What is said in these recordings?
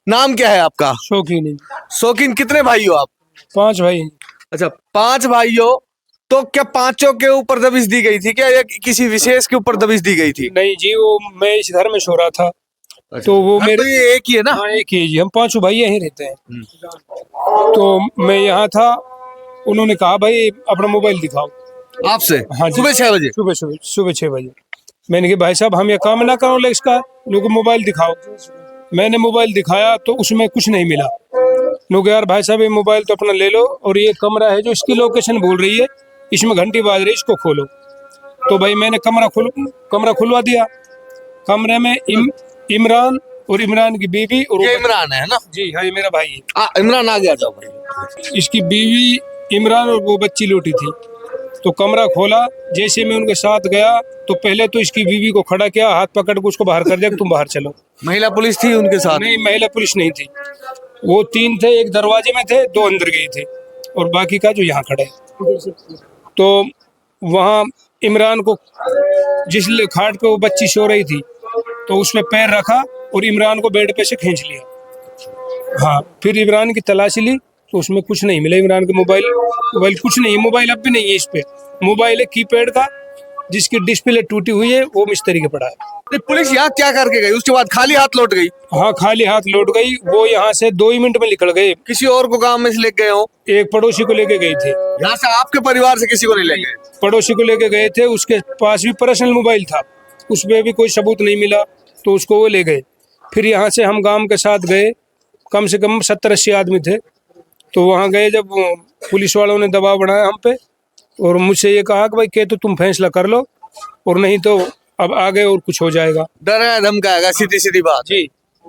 नाम क्या है आपका? शौकीन है। शौकीन, कितने भाई हो आप? 5 भाई हैं। अच्छा, 5 भाई हो। तो क्या पांचों के ऊपर दबिश दी गई थी क्या, या किसी विशेष के ऊपर दबिश दी गई थी? नहीं जी, वो मैं इस घर में सो रहा था। तो वो घर मेरे तो ये एक ही है ना? हाँ, एक ही है जी, हम 5 भाई यहीं रहते हैं। तो मैं यहाँ था, उन्होंने कहा भाई अपना मोबाइल दिखाओ। आपसे? हाँ जी, सुबह 6 बजे? सुबह 6 बजे। मैंने कहा भाई साहब हम ये काम ना करो ले इसका, लोग मोबाइल दिखाओ। मैंने मोबाइल दिखाया तो उसमें कुछ नहीं मिला। लोग यार भाई साहब ये मोबाइल तो अपना ले लो, और ये कमरा है जो इसकी लोकेशन बोल रही है, इसमें घंटी बाज रही है, इसको खोलो। तो भाई मैंने कमरा खुलवा दिया। कमरे में इमरान और इमरान की बीवी और ये इमरान है ना? जी हाँ, ये मेरा भाई है। इमरान आ गया, जाओ भाई। इसकी बीवी इमरान और वो बच्ची लोटी थी। तो कमरा खोला, जैसे मैं उनके साथ गया तो पहले तो इसकी बीवी को खड़ा किया, हाथ पकड़ के उसको बाहर कर दिया कि तुम बाहर चलो। महिला पुलिस थी उनके साथ? नहीं, महिला पुलिस नहीं थी। वो 3 थे, एक दरवाजे में थे, 2 अंदर गए थे, और बाकी का जो यहाँ खड़े। तो वहाँ इमरान को जिस खाट पे वो बच्ची सो रही थी, तो उसमें पैर रखा और इमरान को बेड पे से खींच लिया। हाँ, फिर इमरान की तलाशी ली तो उसमें कुछ नहीं मिला। इमरान के मोबाइल कुछ नहीं है। मोबाइल अब भी नहीं है इस पे। मोबाइल है कीपैड का, जिसकी डिस्प्ले टूटी हुई है, वो मिस्त्री के पड़ा है। तो पुलिस यहाँ क्या करके गई? उसके बाद खाली हाथ लौट गई? हाँ, खाली हाथ लौट गई। वो यहाँ से 2 ही मिनट में निकल गए। किसी और को गांव में से लेके गए हो? एक पड़ोसी को लेके गए थे। यहाँ से आपके परिवार से किसी को नहीं ले गए? पड़ोसी को लेके गए थे, उसके पास भी पर्सनल मोबाइल था, उसमें भी कोई सबूत नहीं मिला, तो उसको वो ले गए। फिर यहाँ से हम गांव के साथ गए, कम से कम 70-80 आदमी थे। तो वहाँ गए, जब पुलिस वालों ने दबाव बनाया हम पे, और मुझसे ये कहा कि भाई के तो तुम फैसला कर लो, और नहीं तो अब आगे और कुछ हो जाएगा। डराया धमकाएगा, सीधी सीधी बात। जी,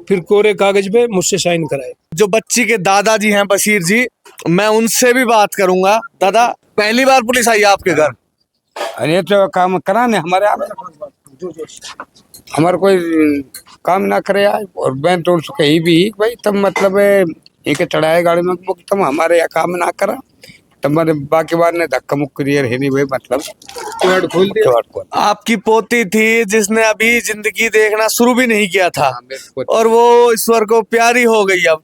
फिर कोरे कागज पे मुझसे साइन कराए। जो बच्ची के दादाजी हैं बशीर जी, मैं उनसे भी बात करूंगा। दादा, पहली बार पुलिस आई आपके घर? अरे तो काम कराने हमारे हमारे कोई काम ना करे यार, और मैं तो उसको कही भी भाई तुम मतलब एक चढ़ाए गाड़ी में तुम हमारे यहाँ काम ना करा, तुम्हारे बाकी बार ने धक्का मुक्की है नहीं भाई, मतलब किवाड़ खोल दिया। आपकी पोती थी जिसने अभी जिंदगी देखना शुरू भी नहीं किया था, और वो ईश्वर को प्यारी हो गई अब।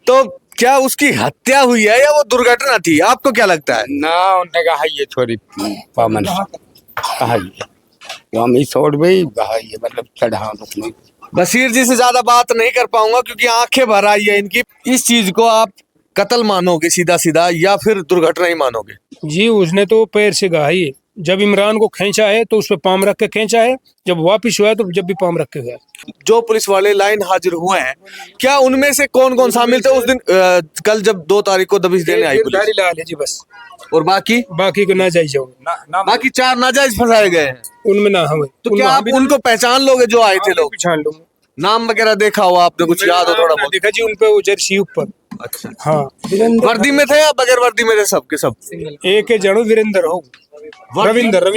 तो क्या उसकी हत्या हुई है या वो दुर्घटना थी? आपको क्या लगता है? ना उन्होंने कहा ये छोरी पामन कहा हम ही छोड़ भाई ये मतलब चढ़ा। बशीर जी से ज्यादा बात नहीं कर पाऊंगा क्योंकि आंखें भर आई है इनकी। इस चीज को आप कत्ल मानोगे सीधा सीधा, या फिर दुर्घटना ही मानोगे? जी, उसने तो पैर से कहा ही। जब इमरान को खींचा है तो उस पर पाम रख के खींचा है, जब वापिस हुआ है तो जब भी पाम रख के गया। जो पुलिस वाले लाइन हाजिर हुए हैं, क्या उनमें से कौन कौन शामिल थे उस दिन, कल जब 2 तारीख को दबिश देने आई पुलिस? गाड़ी लगा लीजिए बस, और बाकी को ना जायज हो। बाकी 4 नाजायज फंसाए गए हैं। उनमें ना हुए तो क्या आप उनको पहचान लोगे जो आए थे लोग? पहचान लूंगा। नाम वगैरह देखा हो आपने? कुछ याद हो थोड़ा बहुत? देखा जी, उन पे वो जर्सी ऊपर। अच्छा, हाँ, वर्दी में थे या बगैर वर्दी में थे? सब के सब? एक जड़ो वीरेंद्र हो, रविंद्र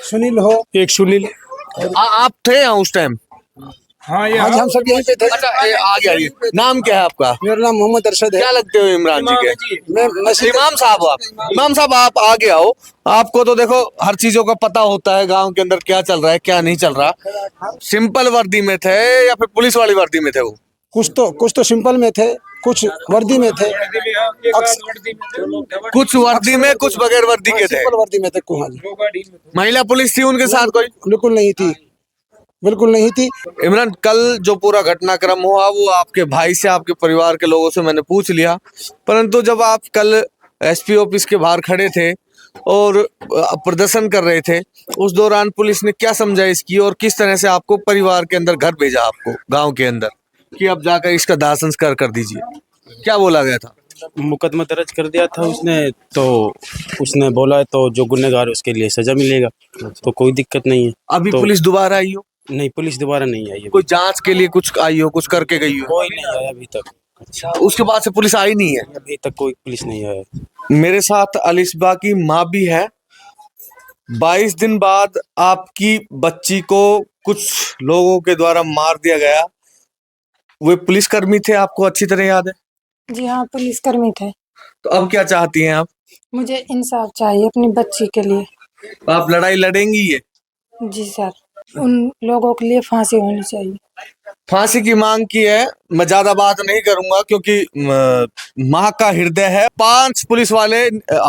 सुनील हो, एक सुनील। आप थे यहाँ उस टाइम? हाँ, ये आज हम सब यहीं पे थे। अच्छा, आ गया ये। नाम क्या है आपका? मेरा नाम मोहम्मद अरशद है। क्या लगते हो इमरान जी के? मैं इमाम साहब आप? इमाम साहब आप आगे आओ। आपको तो देखो हर चीजों का पता होता है गांव के अंदर क्या चल रहा है क्या नहीं चल रहा। सिंपल वर्दी में थे या फिर पुलिस वाली वर्दी में थे? वो कुछ तो सिंपल में थे, कुछ वर्दी में थे, कुछ वर्दी में, कुछ बगैर वर्दी के थे। सिंपल वर्दी में थे। महिला पुलिस थी उनके साथ कोई? बिल्कुल नहीं थी, बिल्कुल नहीं थी। इमरान, कल जो पूरा घटनाक्रम हुआ वो आपके भाई से, आपके परिवार के लोगों से मैंने पूछ लिया, परंतु जब आप कल एसपी ऑफिस के बाहर खड़े थे और प्रदर्शन कर रहे थे, उस दौरान पुलिस ने क्या समझाइश की और किस तरह से आपको परिवार के अंदर घर भेजा, आपको गांव के अंदर, कि अब जाकर इसका दाह संस्कार कर दीजिए? क्या बोला गया था? मुकदमा दर्ज कर दिया था उसने, तो उसने बोला तो जो गुनहगार है उसके लिए सजा मिलेगा, तो कोई दिक्कत नहीं है। अभी तो पुलिस दोबारा आई हो? नहीं, पुलिस दोबारा नहीं आई है। कोई जांच के लिए कुछ आई हो, कुछ करके गई हो? कोई नहीं आया अभी तक। अच्छा, उसके बाद से पुलिस आई नहीं है? अभी तक कोई पुलिस नहीं आया। मेरे साथ अलिशबा की माँ भी है। 22 दिन बाद आपकी बच्ची को कुछ लोगों के द्वारा मार दिया गया। वे पुलिसकर्मी थे, आपको अच्छी तरह याद है? जी हाँ, पुलिसकर्मी थे। तो अब क्या चाहती हैं आप? मुझे इंसाफ चाहिए अपनी बच्ची के लिए। आप लड़ाई लड़ेंगी ये? जी सर। उन लोगों के लिए फांसी होनी चाहिए। फांसी की मांग की है। मैं ज्यादा बात नहीं करूंगा क्योंकि माँ का हृदय है। 5 पुलिस वाले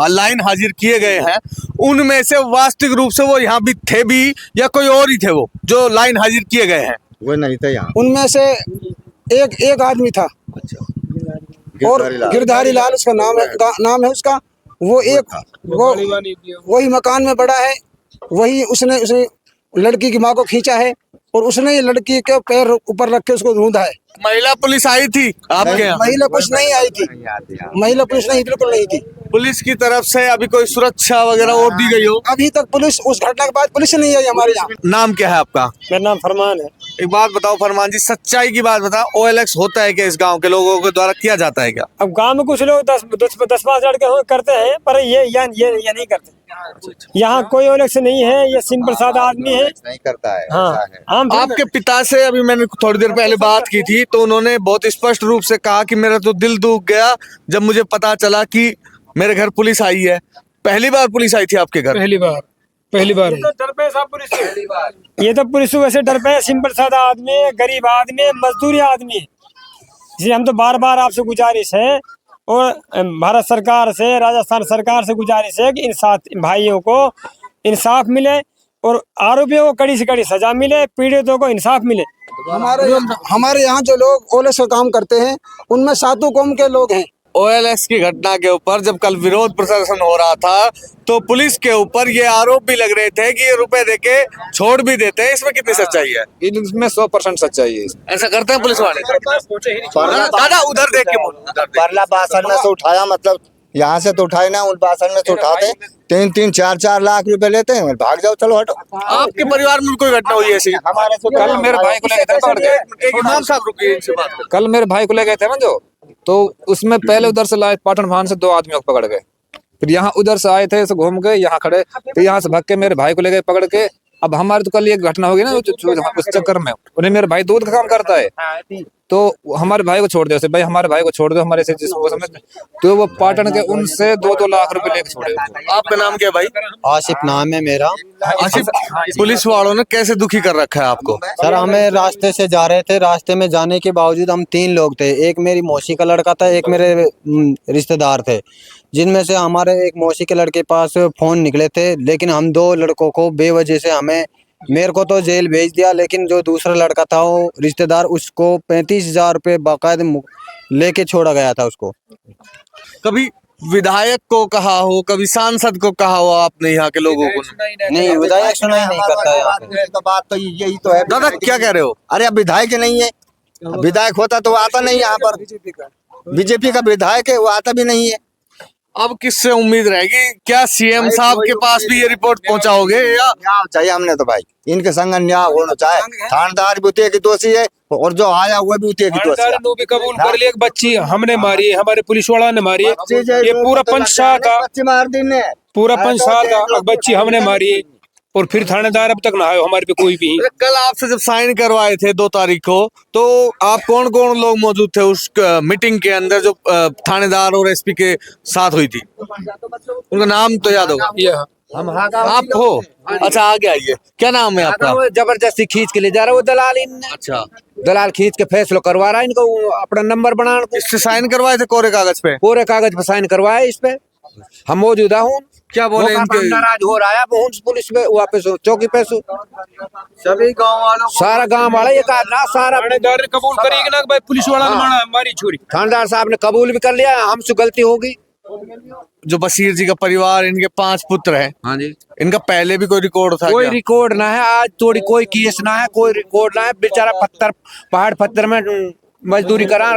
लाइन हाजिर किए गए हैं, उनमें से वास्तविक रूप से वो यहाँ भी थे भी या कोई और ही थे वो जो लाइन हाजिर किए गए हैं? वो नहीं था यहाँ। उनमें से एक आदमी था और गिरधारी लाल उसका नाम है उसका। वो वही मकान में बड़ा है, वही उसने लड़की की माँ को खींचा है और उसने ये लड़की के पैर ऊपर रख के उसको ढूंढा है। महिला पुलिस आई थी आपके यहाँ? महिला पुलिस नहीं आई थी, महिला पुलिस नहीं, बिल्कुल नहीं थी। पुलिस की तरफ से अभी कोई सुरक्षा वगैरह और दी गई हो? अभी तक पुलिस, उस घटना के बाद पुलिस नहीं आई हमारे यहाँ। नाम क्या है आपका? मेरा नाम फरमान है। एक बात बताओ फरमान जी, सच्चाई की बात बताओ, OLX होता है क्या इस गांव के लोगों के द्वारा किया जाता है क्या? अब गांव में कुछ लोग 10-5 लड़के करते हैं, पर ये नहीं करते। यहाँ कोई OLX नहीं है, ये सिंपल सादा आदमी है, नहीं करता है। हाँ, ऐसा है। हम आपके पिता से अभी मैंने थोड़ी देर पहले बात की थी तो उन्होंने बहुत स्पष्ट रूप से कहा कि मेरा तो दिल दुख गया जब मुझे पता चला कि मेरे घर पुलिस आई है। पहली बार पुलिस आई थी आपके घर? पहली बार है। ये तो पुलिस वैसे डर पे, सिंपल सादा आदमी है, गरीब आदमी है, मजदूरी आदमी है। इसलिए हम तो बार बार आपसे गुजारिश है और भारत सरकार से, राजस्थान सरकार से गुजारिश है कि इन 7 भाइयों को इंसाफ मिले और आरोपियों को कड़ी से कड़ी सजा मिले, पीड़ितों को इंसाफ मिले। हमारे यहाँ जो लोग OLX का काम करते हैं उनमें 7 कौम के लोग हैं। OLX की घटना के ऊपर जब कल विरोध प्रदर्शन हो रहा था तो पुलिस के ऊपर ये आरोप भी लग रहे थे कि ये रुपए देके छोड़ भी देते हैं। इसमें कितनी सच्चाई है? इनमें 100% सच्चाई है। ऐसा करते हैं पुलिस वाले? दादा उधर देख के बोलो। परला बासन में से उठाया, मतलब यहाँ से तो उठाए ना, उन बासन में से उठाते 3-3, 4-4 लाख रुपए लेते हैं, भाग जाओ, चलो हटो। आपके परिवार में कोई घटना हुई ऐसी? हमारे से कल मेरे भाई को लेके पकड़ गए। एक इमाम साहब रुकिए, इनसे बात करें। कल मेरे भाई को ले गए थे ना जो, तो उसमें पहले उधर से लाए पाटन भान से 2 आदमियों को पकड़ गए, फिर यहाँ उधर से आए थे, घूम गए यहाँ खड़े, फिर यहाँ से भाग के मेरे भाई को ले गए पकड़ के। अब हमारे तो कल ये घटना हो गई ना उस चक्कर में, उन्हें मेरे भाई दूध का काम करता है तो हमारे भाई को छोड़ दो, भाई हमारे भाई को छोड़ दो, हमारे से जिसको समझ, तो वो पाटन के उनसे 2-2 लाख रुपए लेके छोड़े। आपका नाम क्या भाई? आसिफ नाम है मेरा। आसिफ, पुलिस वालों ने कैसे दुखी कर रखा है आपको? सर हमें रास्ते से जा रहे थे, रास्ते में जाने के बावजूद हम 3 लोग थे, एक मेरी मौसी का लड़का था, एक मेरे रिश्तेदार थे, जिनमें से हमारे एक मौसी के लड़के पास फोन निकले थे, लेकिन हम 2 लड़कों को बेवजह से मेरे को तो जेल भेज दिया, लेकिन जो दूसरा लड़का था वो रिश्तेदार, उसको 35,000 रुपये बाकायदे लेके छोड़ा गया था उसको। कभी विधायक को कहा हो, कभी सांसद को कहा हो आपने यहाँ के लोगों को? नहीं, विधायक सुनाई नहीं करता यहाँ पे। तो बात तो यही तो है। दादा क्या कह रहे हो? अरे अब विधायक नहीं है, विधायक होता तो आता नहीं यहाँ पर। बीजेपी का विधायक है, वो आता भी नहीं है। अब किससे उम्मीद रहेगी? क्या CM साहब के पास भी ये रिपोर्ट पहुंचाओगे या? न्याय चाहिए हमने तो भाई, इनके संग न्याय होना चाहिए। थानेदार भी उतने की दोषी है और जो आया हुआ भी उतने की दोषी है। भी कबूल कर लिया, बच्ची हमने मारी है, हमारे पुलिस वाला ने मारी है, ये पूरा 5 साल का, बच्ची मार दी ने, पूरा 5 साल का बच्ची हमने मारी है और फिर थानेदार अब तक ना आए हमारे पे कोई भी। कल आपसे जब साइन करवाए थे 2 तारीख को, तो आप कौन कौन लोग मौजूद थे उस मीटिंग के अंदर जो थानेदार और SP के साथ हुई थी? उनका नाम तो याद होगा? आप हो? अच्छा, आगे आइए। क्या नाम है आपका? जबरदस्ती खींच के ले जा रहा है वो दलाल, अच्छा, दलाल खींच के फैसला करवा रहा है इनको, अपना नंबर बनाने को। इससे साइन करवाए थे कोरे कागज पे? पूरे कागज पे साइन करवाए, इस पे हम मौजूदा हूँ। क्या बोले इनके? नाराज हो रहा है पुलिस में, वापस चौकी पे सभी गाँव वालों, सारा गांव वाला ये कहा ना, सारा थानेदार ने कबूल करेगी ना भाई पुलिस वाला ने मारा हमारी छोरी। थानेदार साहब ने कबूल भी कर लिया, हमसे गलती होगी। जो बशीर जी का परिवार, इनके 5 पुत्र हैं। हाँ जी, इनका पहले भी कोई रिकॉर्ड था? कोई क्या? रिकॉर्ड ना है, आज थोड़ी कोई केस ना है, कोई रिकॉर्ड ना है, बेचारा पहाड़ पत्थर में मजदूरी करा।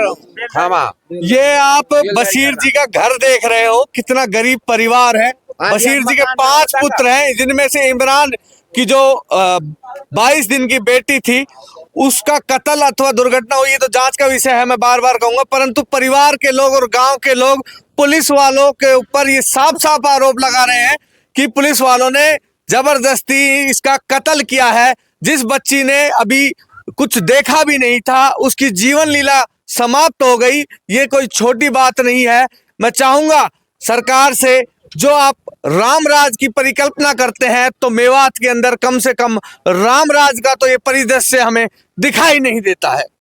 हाँ, ये आप बशीर जी का घर देख रहे हो, कितना गरीब परिवार है। बशीर जी के 5 पुत्र हैं, जिनमें से इमरान की जो 22 दिन की बेटी थी उसका कत्ल अथवा दुर्घटना हुई है तो जांच का विषय है, मैं बार बार कहूंगा। परंतु परिवार के लोग और गांव के लोग पुलिस वालों के ऊपर ये साफ साफ आरोप लगा रहे हैं कि पुलिस वालों ने जबरदस्ती इसका कत्ल किया है। जिस बच्ची ने अभी कुछ देखा भी नहीं था, उसकी जीवन लीला समाप्त हो गई। ये कोई छोटी बात नहीं है। मैं चाहूंगा सरकार से जो आप राम राज की परिकल्पना करते हैं तो मेवात के अंदर कम से कम राम राज का तो ये परिदृश्य हमें दिखाई नहीं देता है।